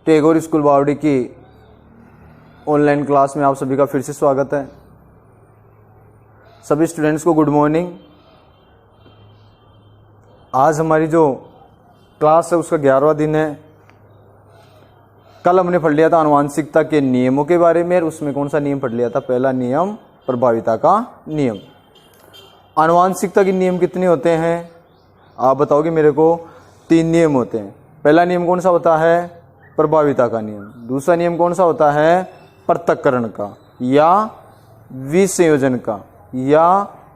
Tagore school बावड़ी की online class में आप सभी का फिर से स्वागत है। सभी स्टूडेंट्स को गुड मॉर्निंग। आज हमारी जो क्लास है उसका 11वां दिन है। कल हमने पढ़ लिया था आनुवांशिकता के नियमों के बारे में, और उसमें कौन सा नियम पढ़ लिया था? पहला नियम प्रभाविता का नियम। आनुवांशिकता के नियम कितने होते हैं आप बताओगे मेरे को? 3 नियम होते हैं। पहला नियम कौन सा होता है? प्रभाविता का नियम। दूसरा नियम कौन सा होता है? पृथक्करण का या विसंयोजन का या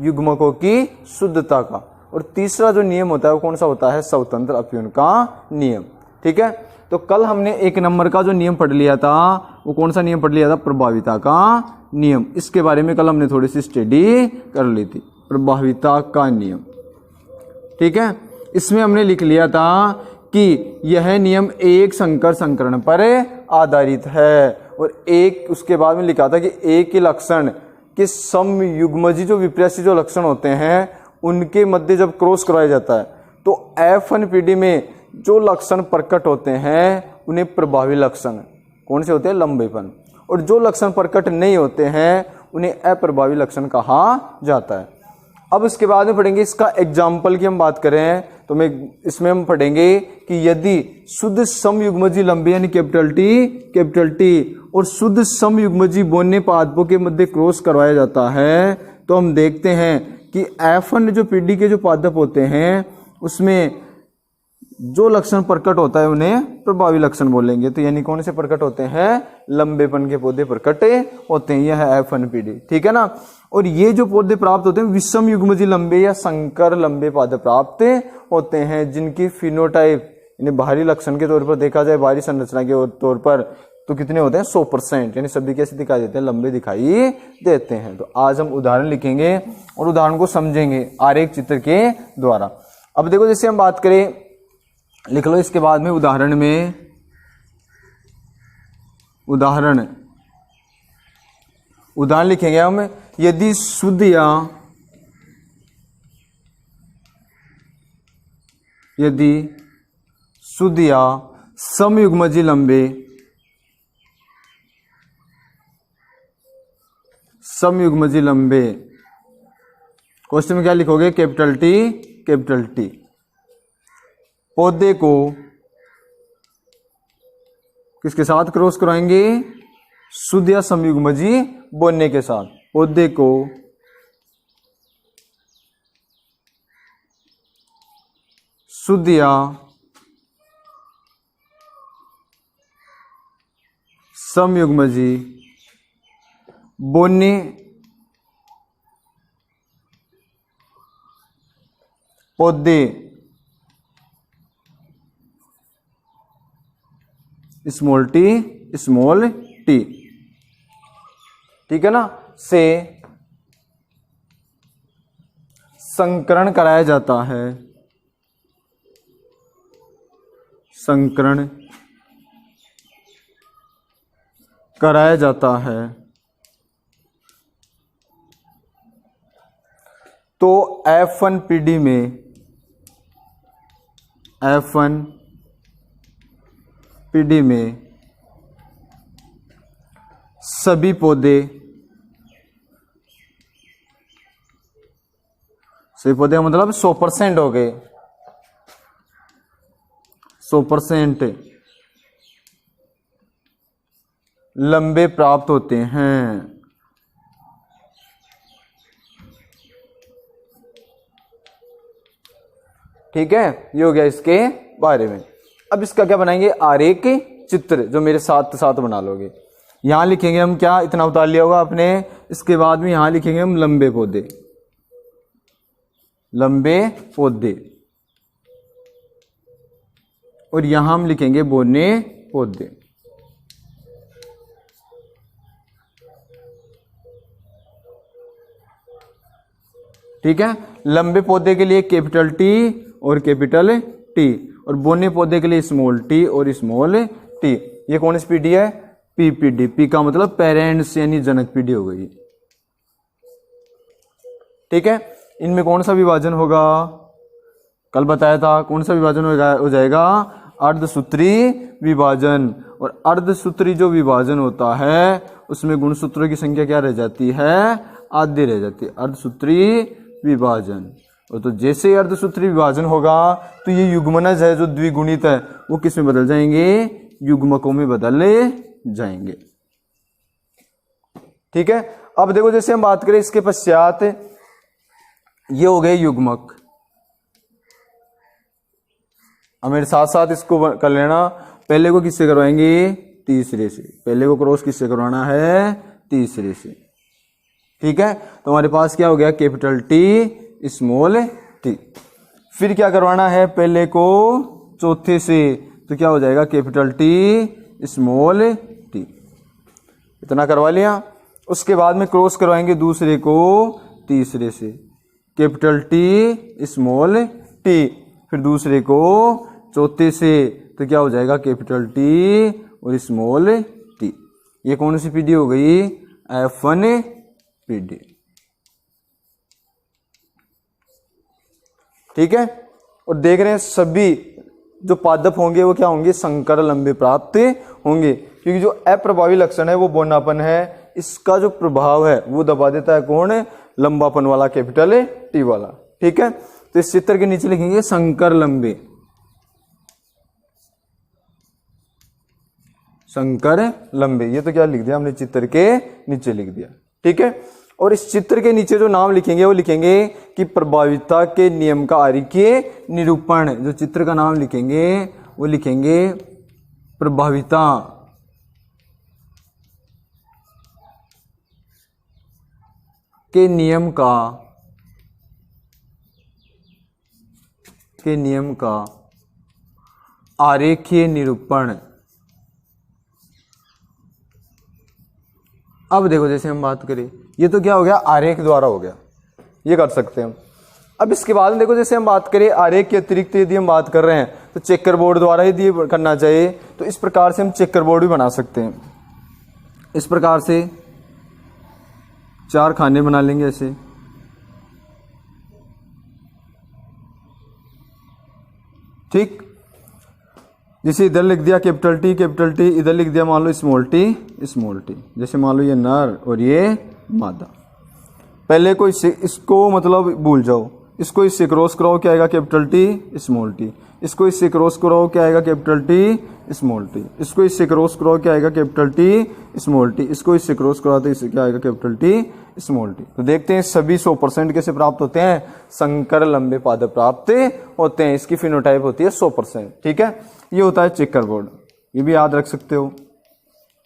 युग्मकों की शुद्धता का। और तीसरा जो नियम होता है वो कौन सा होता है? स्वतंत्र अपव्यय का नियम। ठीक है, तो कल हमने 1 नंबर का जो नियम पढ़ लिया था वो कौन सा नियम पढ़ लिया था? प्रभाविता का नियम। इसके बारे में कल हमने थोड़ी सी स्टडी कर ली थी, प्रभाविता का नियम। ठीक है, इसमें हमने लिख लिया था कि यह नियम एक संकर संकरण पर आधारित है, और एक उसके बाद में लिखा था कि एक ही लक्षण के समयुग्मजी जो विपर्ययी जो लक्षण होते हैं उनके मध्य जब क्रॉस करवाया जाता है तो F1PD में जो लक्षण प्रकट होते हैं उन्हें प्रभावी लक्षण कौन से होते हैं? लंबेपन। और जो लक्षण प्रकट नहीं होते हैं उन्हें अप्रभावी लक्षण कहा जाता है। अब इसके बाद में पढ़ेंगे इसका एग्जाम्पल की हम बात करें तो इसमें हम पढ़ेंगे कि यदि शुद्ध समयुग्मजी लंबे यानी कैपिटल टी और शुद्ध समयुग्मजी बोने पादपों के मध्य क्रॉस करवाया जाता है तो हम देखते हैं कि F1 जो PD के जो पादप होते हैं उसमें जो लक्षण प्रकट होता है उन्हें प्रभावी लक्षण बोलेंगे। तो यानी कौन से प्रकट होते हैं? लंबेपन के पौधे प्रकट होते हैं। यह है F1PD। ठीक है ना। और ये जो पौधे प्राप्त होते हैं विषम युग्मजी लंबे या संकर लंबे पादप प्राप्त होते हैं जिनकी फिनोटाइप यानी बाहरी लक्षण के तौर पर देखा जाए, बाहरी संरचना के तौर पर तो कितने होते हैं? 100%। यानी सभी कैसे दिखाई देते हैं? लंबे दिखाई देते हैं। तो आज हम उदाहरण लिखेंगे और उदाहरण को समझेंगे आरेख चित्र के द्वारा। अब देखो, जैसे हम बात करें, लिख लो इसके बाद में उदाहरण में उदाहरण लिखेंगे हम। यदि शुद्ध या समयुग्मजी लंबे क्वेश्चन में क्या लिखोगे? कैपिटल टी पौधे को किसके साथ क्रॉस कराएंगे? शुद्ध या समयुग्मजी बोने के साथ। पौधे को शुद्ध या समयुग्मजी बोने पौधे स्मॉल टी ठीक है ना से संकरण कराया जाता है। संकरण कराया जाता है तो F1PD में सभी पौधे का मतलब 100% हो गए। 100% लंबे प्राप्त होते हैं। ठीक है, ये हो गया इसके बारे में। अब इसका क्या बनाएंगे? आरेख चित्र, जो मेरे साथ साथ बना लोगे। यहां लिखेंगे हम क्या? इतना उतार लिया होगा आपने। इसके बाद में यहां लिखेंगे हम लंबे पौधे और यहां हम लिखेंगे बोने पौधे। ठीक है, लंबे पौधे के लिए कैपिटल टी और कैपिटल टी, और बोने पौधे के लिए स्मॉल टी और स्मॉल टी। ये कौन सी पीडी है? पीपीडी। पी का मतलब पेरेंट्स यानी जनक पीढ़ी हो गई। ठीक है, इनमें कौन सा विभाजन होगा? कल बताया था कौन सा विभाजन हो जाएगा? अर्धसूत्री विभाजन। और अर्धसूत्री जो विभाजन होता है उसमें गुणसूत्रों की संख्या क्या रह जाती है, आधी रह जाती है, अर्धसूत्री विभाजन। और तो जैसे अर्धसूत्री विभाजन होगा तो ये युग्मनज है जो द्विगुणित है वो किस में बदल जाएंगे, युग्मकों में बदल जाएंगे। ठीक है। अब देखो जैसे हम बात करें इसके पश्चात ये हो गए युग्मक। अब मेरे साथ साथ इसको कर लेना। पहले को किससे करवाएंगे, तीसरे से। पहले को क्रॉस किससे करवाना है, तीसरे से। ठीक है। तो हमारे पास क्या हो गया, कैपिटल टी स्मॉल टी। फिर क्या करवाना है, पहले को चौथे से, तो क्या हो जाएगा, कैपिटल टी स्मॉल टी। इतना करवा लिया। उसके बाद में क्रॉस करवाएंगे दूसरे को तीसरे से, कैपिटल टी स्मॉल टी। फिर दूसरे को चौथे से, तो क्या हो जाएगा, कैपिटल टी और स्मॉल टी। ये कौन सी पीडी हो गई, F1 पीडी। ठीक है। और देख रहे हैं सभी जो पादप होंगे वो क्या होंगे, संकर लंबे प्राप्त होंगे, क्योंकि जो अप्रभावी लक्षण है वो बोनापन है, इसका जो प्रभाव है वो दबा देता है कौन, लंबापन वाला कैपिटल टी वाला। ठीक है। तो इस चित्र के नीचे लिखेंगे संकर लंबे, संकर लंबे। ये तो क्या लिख दिया हमने, चित्र के नीचे लिख दिया। ठीक है। और इस चित्र के नीचे जो नाम लिखेंगे वो लिखेंगे कि प्रभाविता के नियम का आरेखीय निरूपण। जो चित्र का नाम लिखेंगे वो लिखेंगे प्रभाविता के नियम का आरेखीय निरूपण। अब देखो जैसे हम बात करें, ये तो क्या हो गया, आरेख द्वारा हो गया, ये कर सकते हैं हम। अब इसके बाद में देखो जैसे हम बात करें आरेख के अतिरिक्त यदि हम बात कर रहे हैं तो चेकर बोर्ड द्वारा यदि करना चाहिए तो इस प्रकार से हम चेकर बोर्ड भी बना सकते हैं। इस प्रकार से 4 खाने बना लेंगे ऐसे। ठीक। जैसे इधर लिख दिया कैपिटल टी, इधर लिख दिया मान लो स्मॉल टी। जैसे मान लो ये नर और ये मादा। पहले को इसको मतलब भूल जाओ, इसको इससे क्रॉस कराओ क्या आएगा, कैपिटल टी स्मॉल टी। इसको इससे क्रॉस कराओ क्या आएगा, कैपिटल टी स्मॉल टी। इसको इससे क्रॉस कराओ क्या आएगा, कैपिटल टी स्मॉल टी। इसको इससे क्रॉस कराते इससे क्या आएगा, कैपिटल टी स्मॉल टी। तो देखते हैं सभी 100% कैसे प्राप्त होते हैं, संकर लंबे पादप प्राप्त होते हैं। इसकी फिनोटाइप होती है 100%। ठीक है। ये होता है चेकर बोर्ड, ये भी याद रख सकते हो,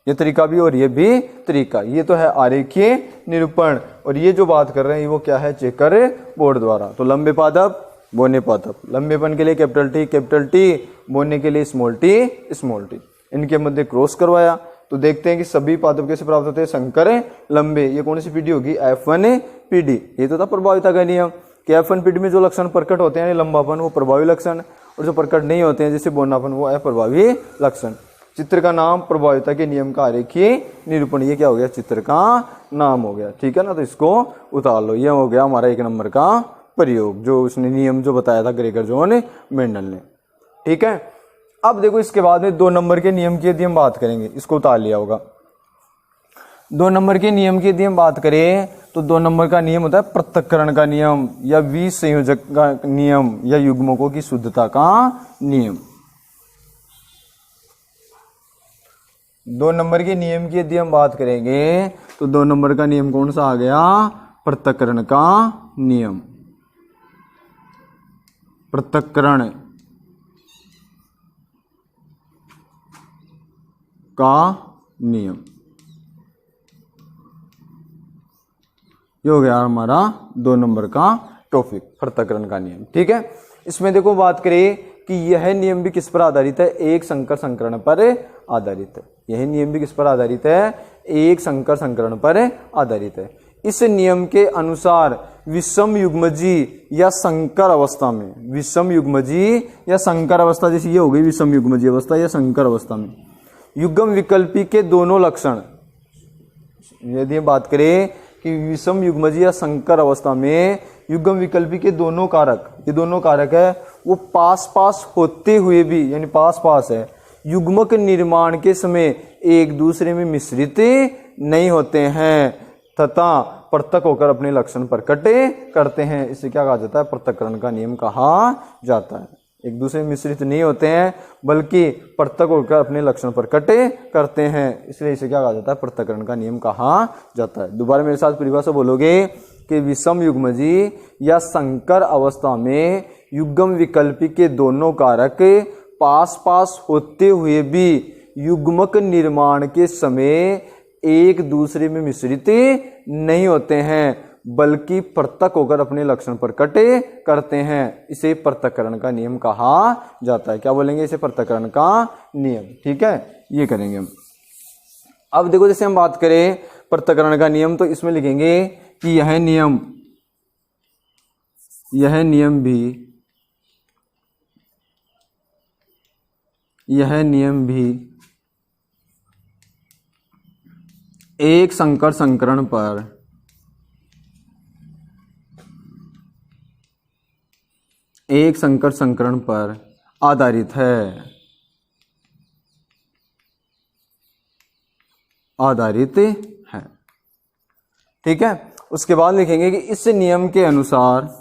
ये तरीका भी और ये भी तरीका। ये तो है आरेखीय निरूपण, और ये जो बात कर रहे हैं वो क्या है, चेकर बोर्ड द्वारा। तो लंबे पादप, बोने पादप, लंबेपन के लिए कैपिटल टी, बोने के लिए स्मॉल टी, इनके मध्य क्रॉस करवाया। तो देखते हैं कि सभी पादप कैसे प्राप्त होते हैं, संकर लंबे। ये कौन सी पीढ़ी होगी, F1 पीढ़ी। ये तो था प्रभाविता का नियम कि F1 पीढ़ी में जो लक्षण प्रकट होते हैं लंबापन वो प्रभावी लक्षण, और जो प्रकट नहीं होते हैं जैसे बोनापन वो अप्रभावी लक्षण। चित्र का नाम प्रभाविता के नियम का आरेखीय निरूपण। ये क्या हो गया, चित्र का नाम हो गया। ठीक है ना। तो इसको उतार लो। ये हो गया हमारा 1 नंबर का प्रयोग, जो उसने नियम जो बताया था ग्रेगर जॉन मेंडल ने। ठीक है। अब देखो इसके बाद में 2 नंबर के नियम की यदि हम बात करेंगे, इसको उतार लिया होगा। 2 नंबर के नियम की यदि हम बात करें तो 2 नंबर का नियम होता है पृथक्करण का नियम, या विसंयोजक का नियम, या युग्मकों की शुद्धता का नियम। 2 नंबर के नियम की यदि हम बात करेंगे तो 2 नंबर का नियम कौन सा आ गया, पृथक्करण का नियम। पृथक्करण का नियम, ये हो गया हमारा 2 नंबर का टॉपिक, पृथक्करण का नियम। ठीक है। इसमें देखो बात करें कि यह नियम भी किस पर आधारित है, एक संकर संकरण पर आधारित है। यह नियम भी किस पर आधारित है, एक संकर संकरण पर आधारित है। इस नियम के अनुसार विषम युग्मजी या संकर अवस्था में, विषम युग्मजी या संकर अवस्था, जैसे ये हो गई विषम युग्मजी अवस्था या संकर अवस्था में, युग्म विकल्पी के दोनों लक्षण, यदि हम बात करें कि विषम युग्मजी या संकर अवस्था में युग्म विकल्पी के दोनों कारक, ये दोनों कारक है वो पास पास होते हुए भी, यानी पास पास है, युग्मक निर्माण के समय एक दूसरे में मिश्रित नहीं होते हैं तथा पृथक होकर अपने लक्षण प्रकट करते हैं। इसे क्या कहा जाता है? पृथक्करण का नियम कहा जाता है। एक दूसरे में मिश्रित नहीं होते हैं बल्कि पृथक होकर अपने लक्षण प्रकट करते हैं, इसलिए इसे क्या कहा जाता है? पृथक्करण का नियम कहा जाता है। दोबारा मेरे साथ परिभाषा बोलोगे कि विषम युग्मजी या संकर अवस्था में युग्म विकल्पी के दोनों कारक पास पास होते हुए भी युग्मक निर्माण के समय एक दूसरे में मिश्रित नहीं होते हैं बल्कि पृथक होकर अपने लक्षण प्रकट करते हैं। इसे पृथक्करण का नियम कहा जाता है। क्या बोलेंगे? इसे पृथक्करण का नियम। ठीक है, ये करेंगे हम। अब देखो, जैसे हम बात करें पृथक्करण का नियम, तो इसमें लिखेंगे कि यह नियम भी एक संकर संकरण पर आधारित है। ठीक है, उसके बाद लिखेंगे कि इस नियम के अनुसार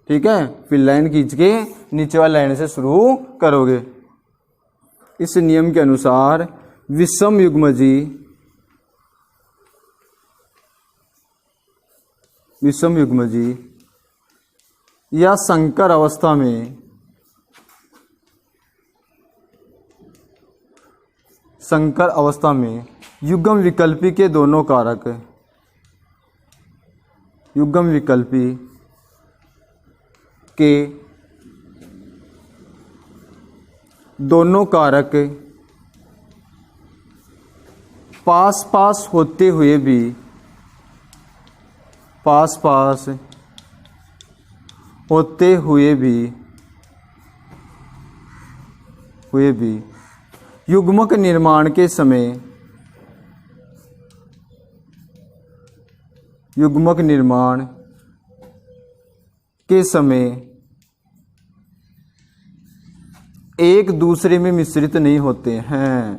ठीक है, फिर लाइन खींच के नीचे वाली लाइन से शुरू करोगे। इस नियम के अनुसार विषम युग्मजी या संकर अवस्था में युग्म विकल्पी के दोनों कारक पास पास होते हुए भी युग्मक निर्माण के समय एक दूसरे में मिश्रित नहीं होते हैं।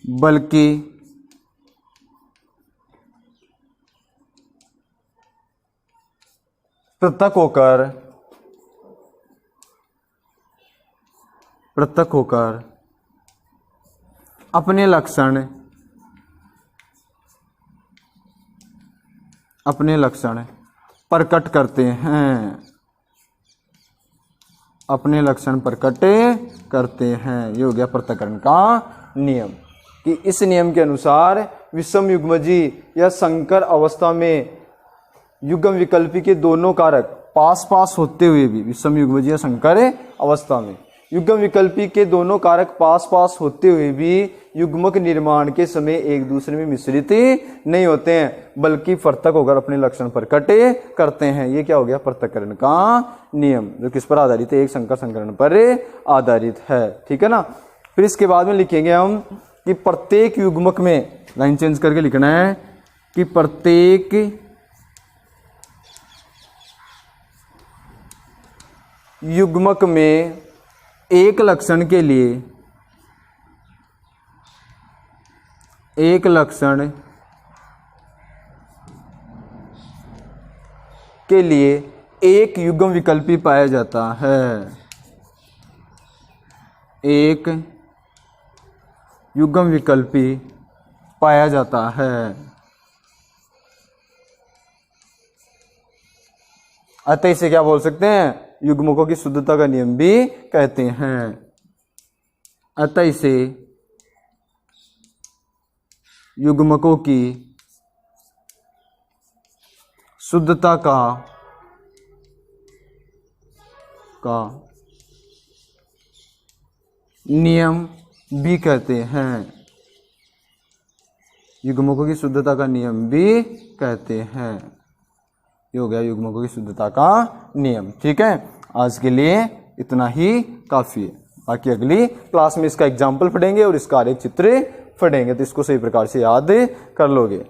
बल्कि पृथक होकर अपने लक्षण प्रकट करते हैं। ये हो गया पृथक्करण का नियम कि इस नियम के अनुसार विषम युग्मजी या संकर अवस्था में युग्म विकल्पी के दोनों कारक पास पास होते हुए भी, विषम युग्मजी या संकर अवस्था में युग्म विकल्पी के दोनों कारक पास पास होते हुए भी युग्मक निर्माण के समय एक दूसरे में मिश्रित नहीं होते हैं बल्कि पृथक होकर अपने लक्षण प्रकट करते हैं। ये क्या हो गया? पृथक्करण का नियम, जो किस पर आधारित है? एक संकर संकरण पर आधारित है। ठीक है ना। फिर इसके बाद में लिखेंगे हम कि प्रत्येक युग्मक में, लाइन चेंज करके लिखना है कि प्रत्येक युग्मक में एक लक्षण के लिए एक युग्म विकल्पी पाया जाता है। एक युग्म विकल्पी पाया जाता है। अतः इसे क्या बोल सकते हैं? युग्मकों की शुद्धता का नियम भी कहते हैं। अतः इसे युग्मकों की शुद्धता का नियम भी कहते हैं। युग्मकों की शुद्धता का नियम भी कहते हैं। ये हो गया युग्मकों की शुद्धता का नियम। ठीक है, आज के लिए इतना ही काफी है। बाकी अगली क्लास में इसका एग्जाम्पल पढ़ेंगे और इसका आरेख चित्र पढ़ेंगे, तो इसको सही प्रकार से याद कर लोगे।